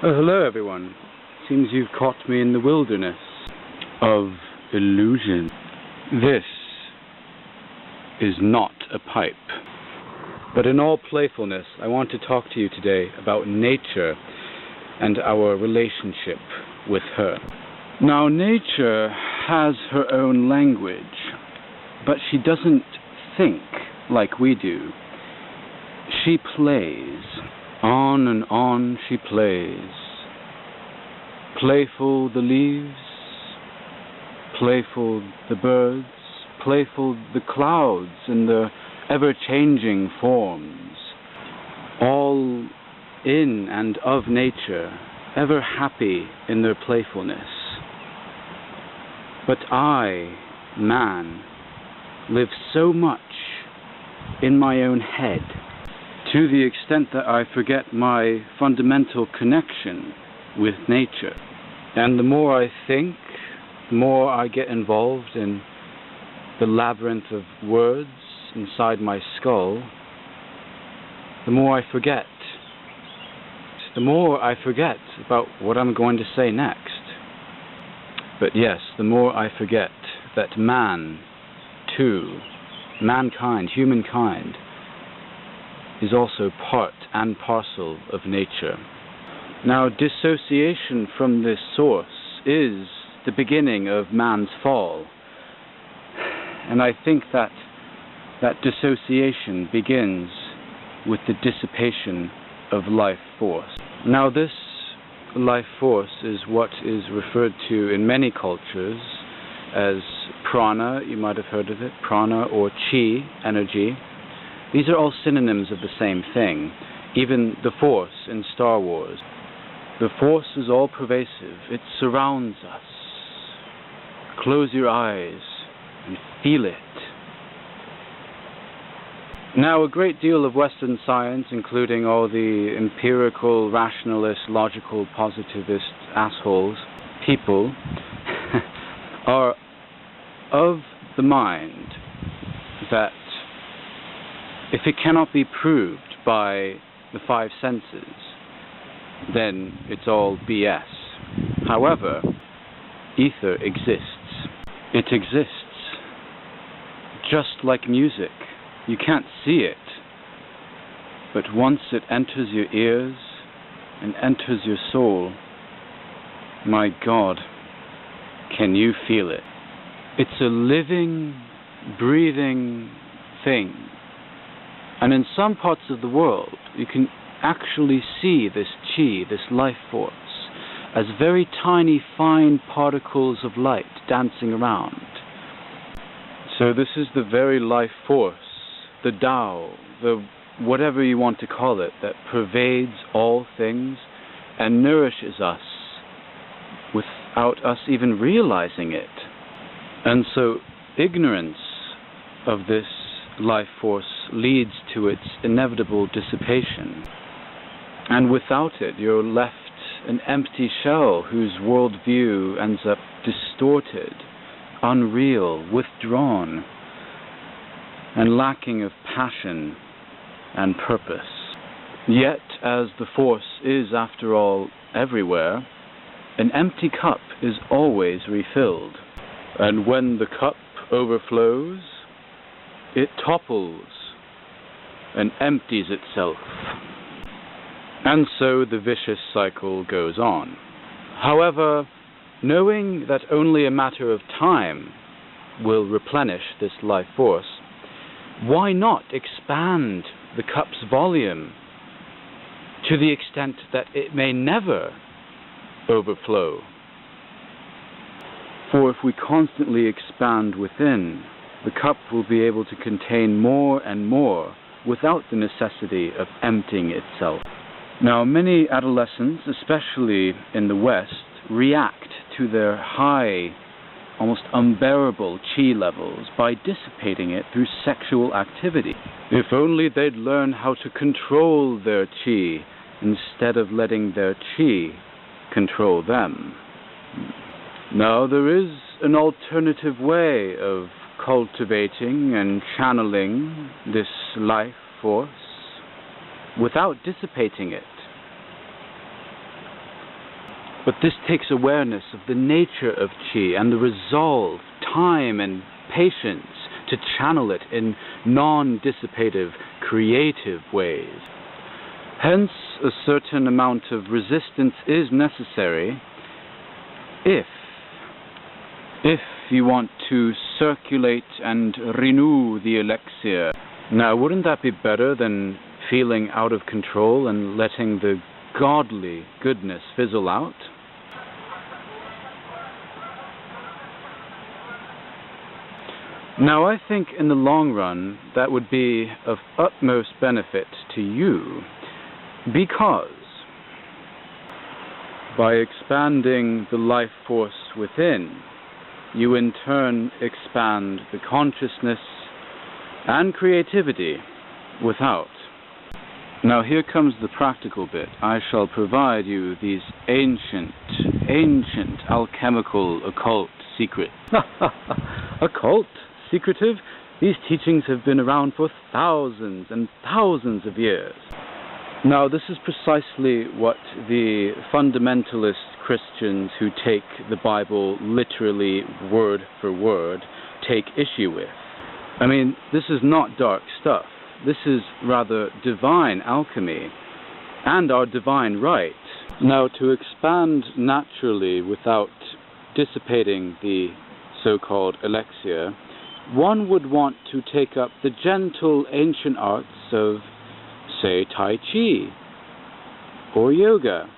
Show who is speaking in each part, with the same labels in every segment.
Speaker 1: Oh, hello everyone. Seems you've caught me in the wilderness of illusion. This is not a pipe. But in all playfulness, I want to talk to you today about nature and our relationship with her. Now, nature has her own language, but she doesn't think like we do. She plays. On and on she plays. Playful the leaves, playful the birds, playful the clouds in their ever-changing forms, all in and of nature, ever happy in their playfulness. But I, man, live so much in my own head, to the extent that I forget my fundamental connection with nature. And the more I think, the more I get involved in the labyrinth of words inside my skull, the more I forget. The more I forget about what I'm going to say next. But yes, the more I forget that man, too, mankind, humankind, is also part and parcel of nature. Now, dissociation from this source is the beginning of man's fall. And I think that dissociation begins with the dissipation of life force. Now, this life force is what is referred to in many cultures as prana. You might have heard of it, prana or chi, energy. These are all synonyms of the same thing. Even the Force in Star Wars. The Force is all pervasive. It surrounds us. Close your eyes and feel it. Now, a great deal of Western science, including all the empirical, rationalist, logical, positivist assholes, people, are of the mind that if it cannot be proved by the five senses, then it's all BS. However, ether exists. It exists. Just like music. You can't see it. But once it enters your ears and enters your soul, my God, can you feel it? It's a living, breathing thing. And in some parts of the world, you can actually see this chi, this life force, as very tiny, fine particles of light dancing around. So this is the very life force, the Tao, the whatever you want to call it, that pervades all things and nourishes us without us even realizing it. And so ignorance of this life force leads to its inevitable dissipation. And without it, you're left an empty shell whose worldview ends up distorted, unreal, withdrawn, and lacking of passion and purpose. Yet, as the force is, after all, everywhere, an empty cup is always refilled. And when the cup overflows, it topples and empties itself. And so the vicious cycle goes on. However, knowing that only a matter of time will replenish this life force, why not expand the cup's volume to the extent that it may never overflow? For if we constantly expand within, the cup will be able to contain more and more without the necessity of emptying itself. Now, many adolescents, especially in the West, react to their high, almost unbearable chi levels by dissipating it through sexual activity. If only they'd learn how to control their chi instead of letting their chi control them. Now, there is an alternative way of cultivating and channeling this life force without dissipating it. But this takes awareness of the nature of qi and the resolve, time and patience to channel it in non-dissipative, creative ways. Hence, a certain amount of resistance is necessary if you want to circulate and renew the elixir. Now, wouldn't that be better than feeling out of control and letting the godly goodness fizzle out? Now, I think in the long run that would be of utmost benefit to you, because by expanding the life force within, you in turn expand the consciousness and creativity without. Now here comes the practical bit. I shall provide you these ancient alchemical occult secrets. Occult? Secretive? These teachings have been around for thousands and thousands of years. Now this is precisely what the fundamentalist Christians who take the Bible literally word for word take issue with. I mean, this is not dark stuff. This is rather divine alchemy and our divine right. Now, to expand naturally without dissipating the so-called elixir, one would want to take up the gentle ancient arts of, say, Tai Chi, or yoga,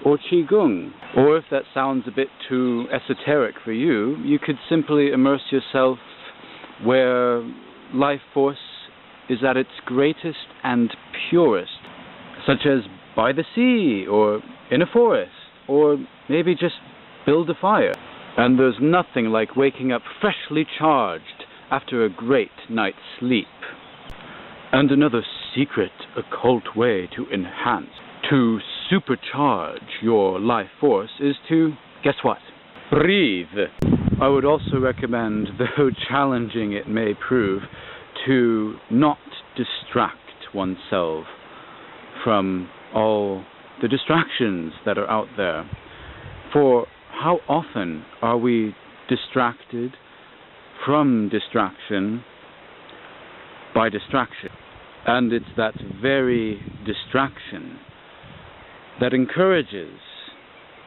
Speaker 1: or Qigong. Or if that sounds a bit too esoteric for you, you could simply immerse yourself where life force is at its greatest and purest, such as by the sea, or in a forest, or maybe just build a fire. And there's nothing like waking up freshly charged after a great night's sleep. And another secret occult way to enhance, to supercharge your life force is to, guess what? Breathe. I would also recommend, though challenging it may prove, to not distract oneself from all the distractions that are out there. For how often are we distracted from distraction by distraction? And it's that very distraction that encourages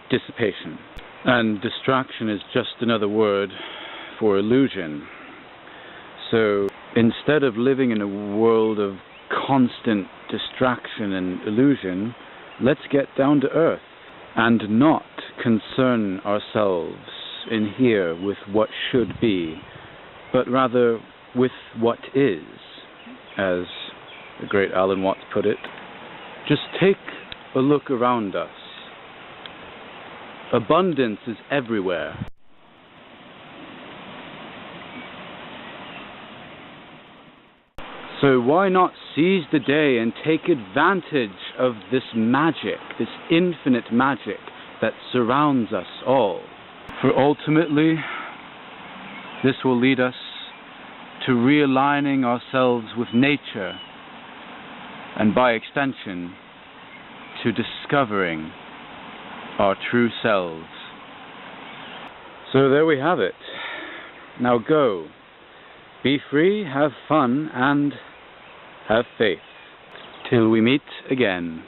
Speaker 1: dissipation. And distraction is just another word for illusion. So instead of living in a world of constant distraction and illusion, let's get down to earth and not concern ourselves in here with what should be, but rather with what is, as the great Alan Watts put it. Just take a look around us. Abundance is everywhere. So why not seize the day and take advantage of this magic, this infinite magic that surrounds us all? For ultimately, this will lead us to realigning ourselves with nature, and by extension, to discovering our true selves. So there we have it. Now go. Be free, have fun, and have faith. Till we meet again.